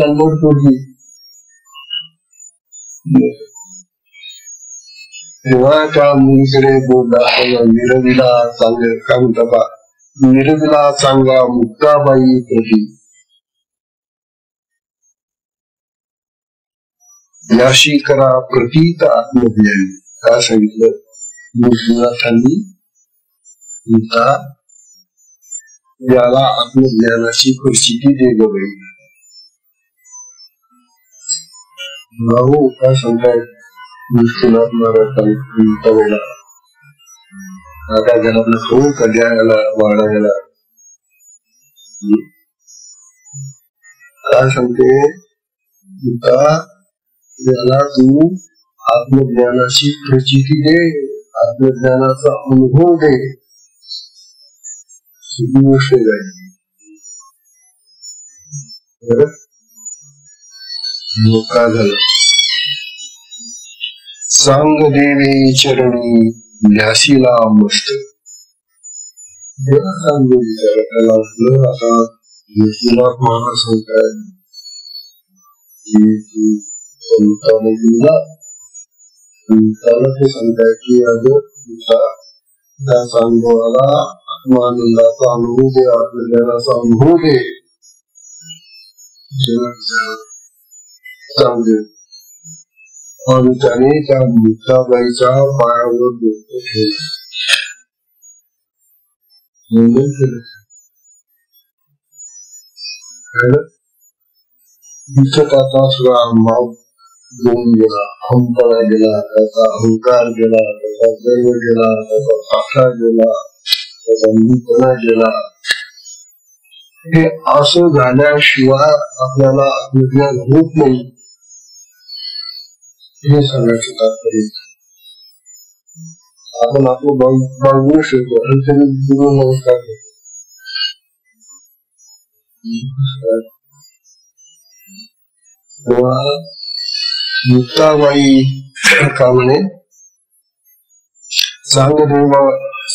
अनबोड पोरगी. तेव्हा त्या मुलीकडे बोट दाखवलं. निरविला चांगलं काय म्हणता बा, निरविला चांगला मुक्ताबाई प्रती. याशी करा प्रतीत आत्मज्ञान. काय सांगितलं मूर्तीनाथांनी? याला आत्मज्ञानाची परिस्थिती दे गई. भाऊ काय सांगतायत मूर्तीनाथ महाराज? काय घरातलं खाऊ कद्या याला वाढायला काय सांगते? याला तू आत्मज्ञानाची प्रचिती दे, आत्मज्ञानाचा अनुभव दे. ही गोष्ट आहे. काय झालं? सांग देवे चरणी ध्यासीला मस्त. देवा सांग विचारायला असलं. आता मूर्तीनाथ महाराज सांगताय त्याला ते सांगताय की त्या सांगोला आत्मानंदाचा अनुभव दे, आत्मज्ञानाचा अनुभव दे. सांगते आणि त्याने त्या मुक्ताबाईच्या पायावर डोकं ठेवलं. इथं त्याचा सगळा भाव घेऊन गेला, हमपणा गेला, त्याचा अहंकार गेला, त्याचा गर्व गेला, त्याचा पाठा गेला, त्याचा मीपणा गेला. हे असं झाल्याशिवाय आपल्याला आत्मज्ञान होत नाही हे सांगायचं तात्पर्य. आपण आपलं बांधून ठेवतो आणि त्याने गुरु नमस्कार करतो. तेव्हा मुक्ताबाई का म्हणे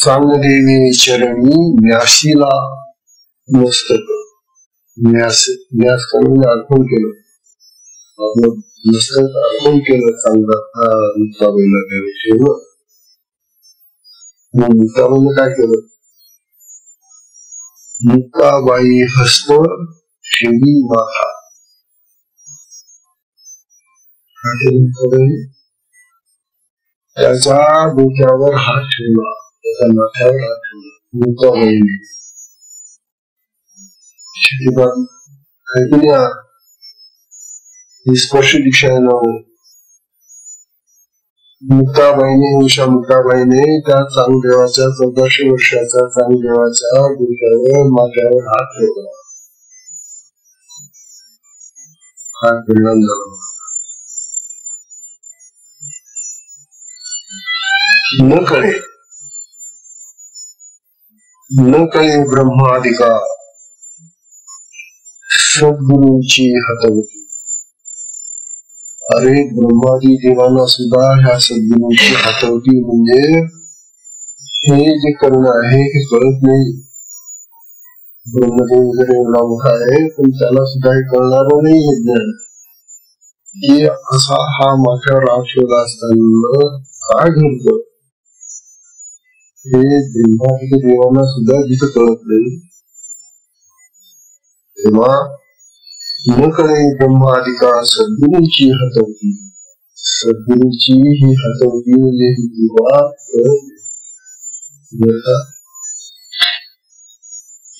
चांगदेवी चरणी न्यासीला मस्तक. न्यास करून अर्पण केलं, आपलं मस्तक अर्पण केलं चांगलं मुक्ताबाईला त्याविषयी. मुक्ताबाईने काय केलं? मुक्ताबाई हस्त ठेवी माथा. त्याच्या डोक्यावर हात ठेवला, त्याच्या माथ्यावर हात ठेवला मुक्ताबाईने. स्पर्श दीक्षा मुक्ताबाईने, उषा मुक्ताबाईने त्या चांगदेवाच्या 1400 वर्षाच्या चांगदेवाच्या डोक्यावर माथ्यावर हात ठेवला. हात परिणाम झाला. न कळे ब्रह्मादिका सद्गुरूंची हतवती. अरे ब्रह्मादी देवांना सुद्धा ह्या सद्गुरूंची हतवती म्हणजे हे जे करणं आहे हे कळत नाही. ब्रह्मदेव वगैरे एवढा मोठा आहे पण त्याला सुद्धा हे कळणार नाही हे ज्ञान की असा हा माथ्यावर राग ठेवला असताना काय घडतं हे ब्रह्मादी देवांना सुद्धा जिथं कळत नाही. तेव्हा न कळे ब्रह्मादिका सद्गुरूंची हतवती. सद्गुरूंची ही हतवती म्हणजे ही किंवा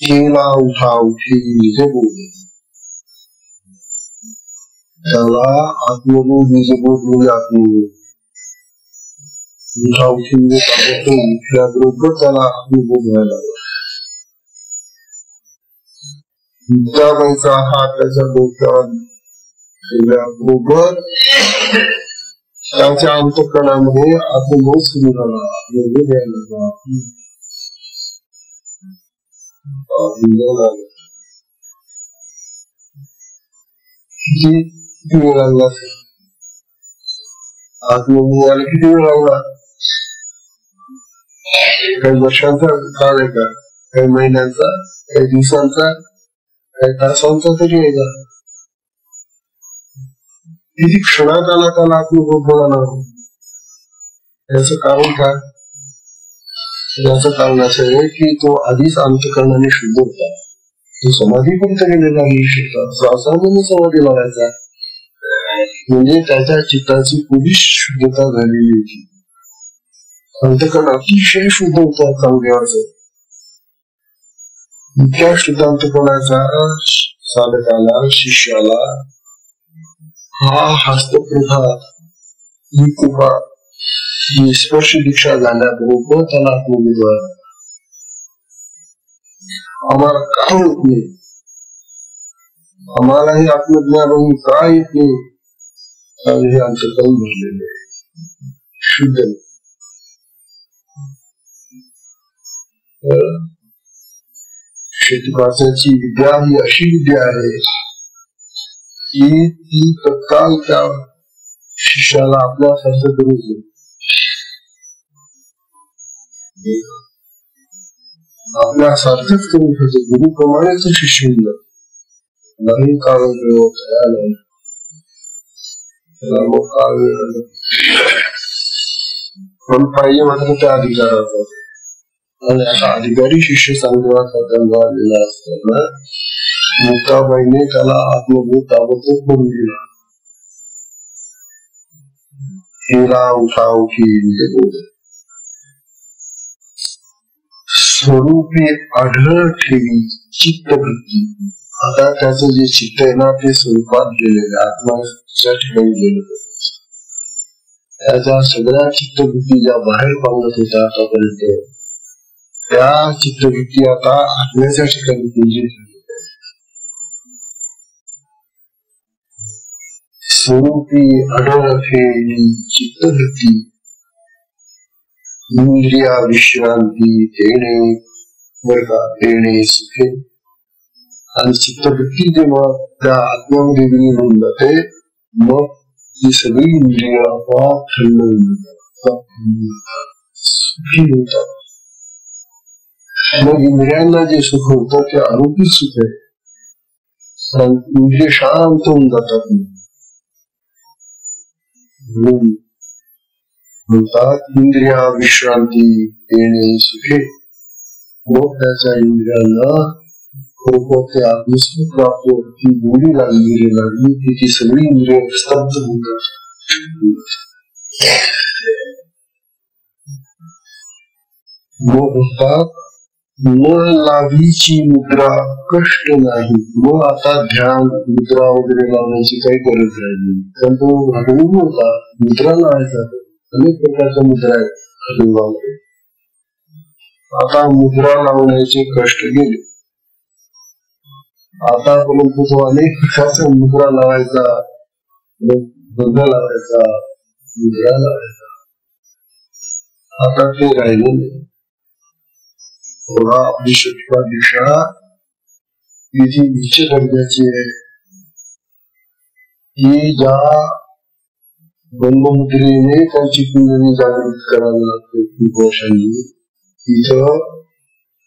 केला उठा उठी जे बोलले त्याला आत्मबोध बीजबोध म्हणजे आत्मबोध. उठा उठी म्हणजे उठल्याबरोबर त्याला आत्मबोध व्हायला लागला. मुक्ताबाईचा हात त्याच्या डोक्यावर ठेवल्याबरोबर त्याच्या अंतःकरणामध्ये आत्मबोध सुरू झाला. आत्मबोध यायला लागला. किती वेळ लागला? आत्मबोध यायला किती वेळ लागला? काही वर्षांचा काळ आहे का? काही महिन्यांचा? काही दिवसांचा? काही तासांचा तरी आहे का? किती क्षणात आला त्याला आत्मबोध होणार? याचं कारण काय? याचं कारण असं आहे की तो आधीच अंतःकरणाने शुद्ध होता. तो समाधीपर्यंत गेलेला नाही. श्वासाने समाधी लावायचा म्हणजे त्याच्या चित्ताची पुरी शुद्धता झालेली होती. अंतःकरण अतिशय शुद्ध होतं चांगदेवाचं. इतक्या शुद्ध अंतःकरणाचा साधकाला शिष्याला हा हस्तप्रभा ही कृपा ही स्पर्श दीक्षा झाल्याबरोबर त्याला आत्मबोध व्हायला. आम्हाला काय होत नाही? आम्हालाही आत्मज्ञान काय येत नाही? हे अंतःकरण भरलेले शुद्ध. शेतकऱ्याची विद्या ही अशी विद्या आहे की ती तत्काळ त्या शिष्याला आपल्यासारखं करू शकते. आपल्यासारखंच करून ठेवतो. गुरुप्रमाणेच शिष्य नाही. काळ पण पाहिजे मात्र त्या अधिकारात आणि आता अधिकारी शिष्य चांगदेवाचा जन्मालेला असताना मुक्ताबाईने त्याला आत्मबोध ताबडतोब करून दिला. हेला उठा उठी म्हणजे बोध स्वरूपी आढळ ठेवी चित्तवृत्ती. आता त्याचं जे चित्त आहे ना ते स्वरूपात गेलेलं आत्माच्या ठिकाणी गेलेलं. त्याच्या सगळ्या चित्तवृत्ती ज्या बाहेर पांगत होत्या आतापर्यंत त्या चित्तवृत्ती आता आत्म्याच्या ठिकाणी केंद्रित झाल्या. स्वरूपी आढळ ठेवी चित्तवृत्ती इंद्रिया विश्रांती देणे देणे सुखे आणि चित्तवृत्ती जेव्हा त्या आत्म्यामध्ये विलीन होऊन जाते मग ही सगळी इंद्रिया आपोआप थंड होऊन जातात, सुखी होतात. मग इंद्रियांना जे सुख होतं ते अलौकिक सुख आहे. इंद्रिय शांत होऊन जातात. म्हणतात इंद्रिया विश्रांती देणे सुखे. मग त्याच्या इंद्रियांना ते आत्मस्वरूप प्राप्त ती गोडी लागली ती सगळी इंद्रिय स्तब्ध होतात. मग म्हणतात न लाभीची मुद्रा कष्ट नाही. मग आता ध्यान मुद्रा वगैरे लावण्याची काही गरज राहिली. पण तो भागवून होता मुद्रा लावायचा. अनेक प्रकारच्या मुद्रा आहेत. आता मुद्रा लावण्याचे कष्ट गेले. आतापर्यंत तो अनेक प्रकारचा मुद्रा लावायचा, बंध लावायचा, मुद्रा लावायचा. आता ते राहिले नाही. थोडा आपली शक्तिपात दिशा तिची नीच दर्जाची आहे. ही ज्या ब्रह्ममुद्रेने त्यांची कुंडली जागृत करायला लागते खूप वर्षांनी. तिथं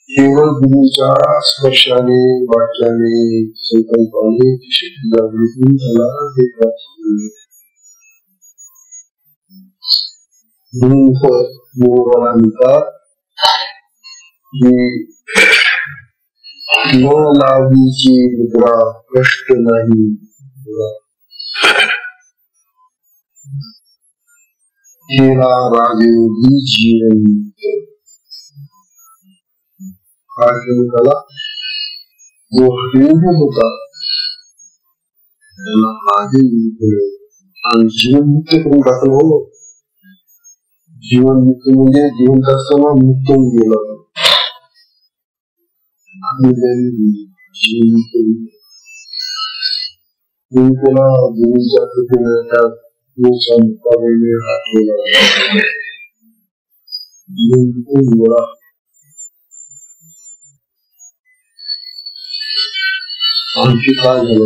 केवळ गुरुच्या स्पर्शाने वाक्याने संकल्पाने शक्ती जागृत होऊन त्याला हे प्राप्त होईल. म्हणून म्हणतात न लाभीची मुद्रा कष्ट नाही. केला राजयोगी जीवन त्याला जो हरियोग होता त्याला राजयोग आणि जीवनमुक्त करून टाकलं. जीवनमुक्त म्हणजे जिवंत असताना मुक्त होऊन गेला. त्याला गुरुच्या कृपेने त्यात आणखी काय झालं.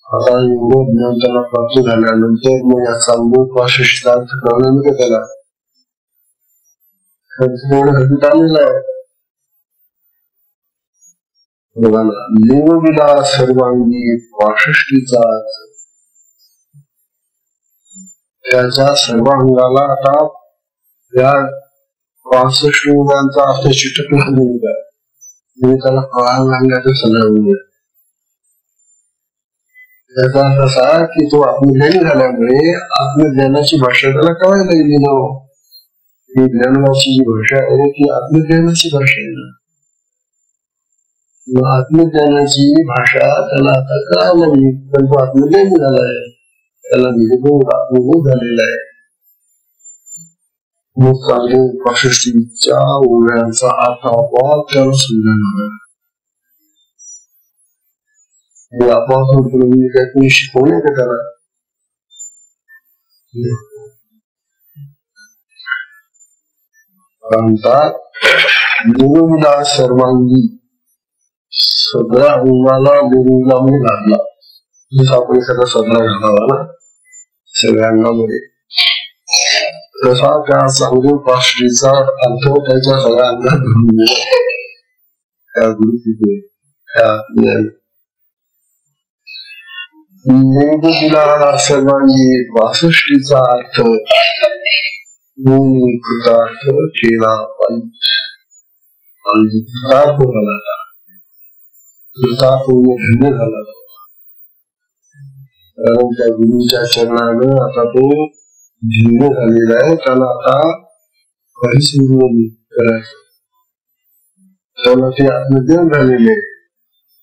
आता एवढं ज्ञान त्याला प्राप्त झाल्यानंतर मग याचा अनुभव अर्थ कळलं का त्याला हकीत आलेला आहे. बघा ना, निवविला सर्वांगी 65चा त्याच्या सर्व अंगाला आता त्या 65 अंगांचा अर्थ चिटकला नाही. त्याला अंगाचं सगळं त्याचा अर्थ असा की तो आत्मज्ञानी झाल्यामुळे आत्मज्ञानाची भाषा त्याला कळायला गेली. ही ज्ञानाची जी भाषा आहे ती आत्मज्ञानाची भाषा आहे. आत्मज्ञानाची भाषा त्याला आता कळायला नाही. पण तो आत्मज्ञानी झाला आहे. त्याला निरभव आत्मबोध झालेला आहे. मग चांगले 65च्या ओव्यांचा अर्थ आपोआप त्याला समजायला आपोआप काही कोणी शिकवणे का त्याला. म्हणतात सर्वांगी सगळ्या अंगाला निर्विलामध्ये घातला. जसं आपण एखादा सगळा घालावा ना सगळ्या अंगामध्ये, तसा त्या चांगल्या 65चा अर्थ त्याच्या सगळ्या अंगात घालून गेला. त्या गुरुकृपेने त्या सर्वांगी 65चा अर्थ कृतार्थ केला पाहिजे. कृतार्थ झाला, कृतार्थ धन्य झाला. कारण त्या गुरुच्या चरणानं आता तो धन्य झालेला आहे. त्याला आता परिसंवाद करायचं. त्याला ते आत्मज्ञान झालेले आहे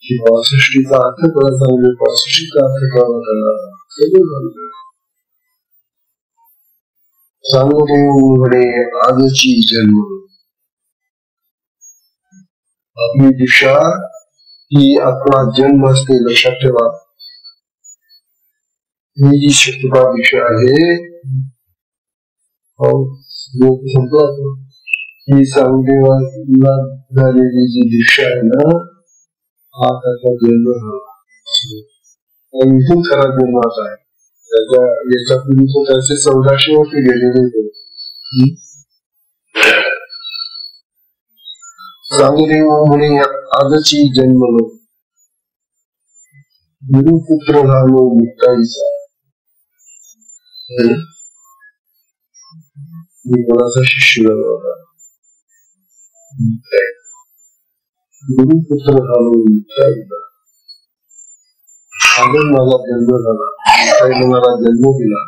की 65चा अर्थ कळत आहे. 65चा अर्थ कळला त्याला सगळं झालं. सांगणे आजची जन्म आपली दिशा ही आपला जन्म असते. लक्षात ठेवा, ही जी शक्तिपात दिशा आहे समजा ही सांगदेवाला झालेली जी दीक्षा आहे ना, हा त्याचा जन्म झाला इथून खरा जन्माचा आहे. त्याच्या याच्यापूर्वी त्याचे 1400 वर्ष गेलेले होते. सांगदेव म्हणे आजची जन्मलो गुरुपुत्र झालो मुक्ताईचा. मी कोणाचा शिष्य झाला होता, गुरुपुत्र झालो मुक्ताईचा. आजच माझा जन्म झाला, मुक्ताईने मला जन्म दिला.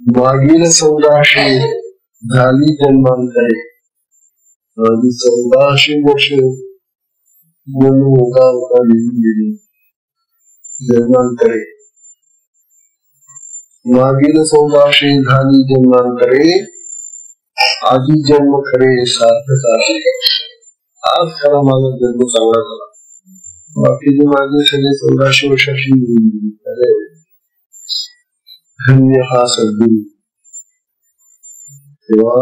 मागील 1400 झाली जन्मांतरे, माझी 1400 वर्ष जन्म होता होता लिहून गेली जन्मांतरे. मागील 1400 झाली जन्मांतरे, आधी जन्म खरे सार्थक आहे. आज खरा माझा जन्म चांगला झाला. बाकीचे माझे सगळे 1400 वर्षाची धन्य हा सद्गुरु. तेव्हा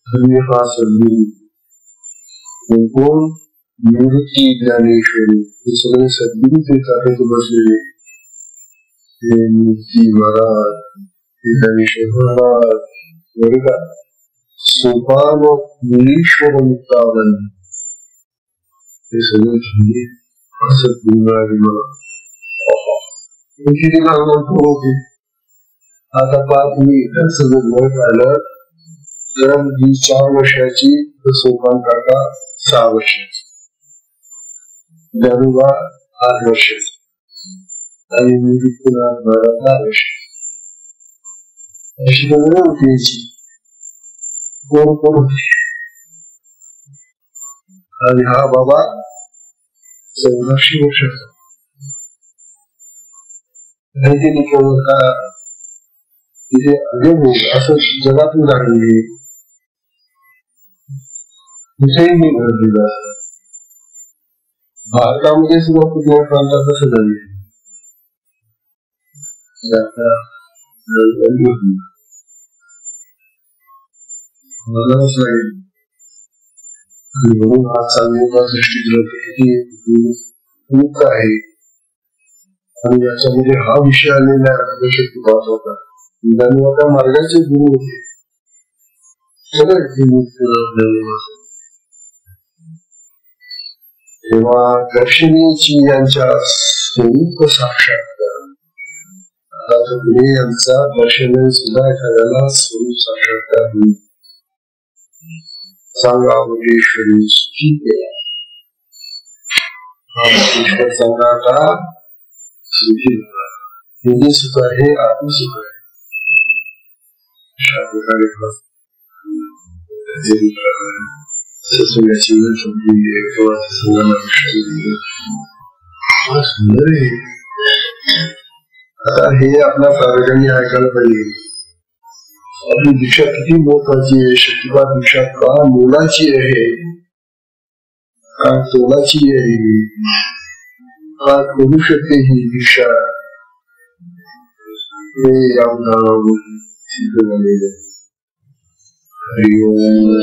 धन्य हा सद्गुरु कोण? निवृत्ती ज्ञानेश्वरी. हे सगळे सद्गुरु तेच आहेत बसलेले. हे मूर्ती महाराज, हे ज्ञानेश्वर महाराज, बरं का? सोपान निरीश्वर मुक्तावन, हे सगळे धन्य सद्गुरु मिळाले मला. किती लहान होते. आता पाच मी सगळं वय पाहिलं तर ही 4 वर्षाची, सोपान काका 6 वर्षाची, ज्ञानोबा 8 वर्षाची आणि मी 12 वर्षाची. अशी बघा होती याची कोण कोण होती. आणि हा बाबा 1400 वर्षाचा. का तिथे असं जगातून उदाहरण घे, कुठेही मी घर दिलं. भारतामध्ये सुद्धा कुठल्या प्रांतात कसं झाले मलाच लागेल. म्हणून हा चांगला दृष्टीग्रंथ किती मुक्त आहे. आणि याच्यामध्ये हा विषय आलेला होता. ज्ञानोबा मार्गाचे गुरु होते. तेव्हा दर्शनीची यांच्या स्वरूप साक्षात्कार. आता पुढे यांचा दर्शन सुद्धा एखाद्याला स्वरूप साक्षात्कार होईल. सांगा मुकेश्वरी सुखी केला. हा मुकेश्वर सांगा आता सुखी झाला. हे जे सुख आहे आत्मसुख आहे. अशा प्रकारे सुंदर आहे. आता हे आपल्या प्रारंभाने ऐकायला पाहिजे. आपली दीक्षा किती महत्वाची आहे. शक्तिपात दीक्षा का मोलाची आहे, का तोलाची आहे, का करू शकते ही दीक्षा, हे या उदाहरणावरून सिद्ध झालेलं. हरिओम.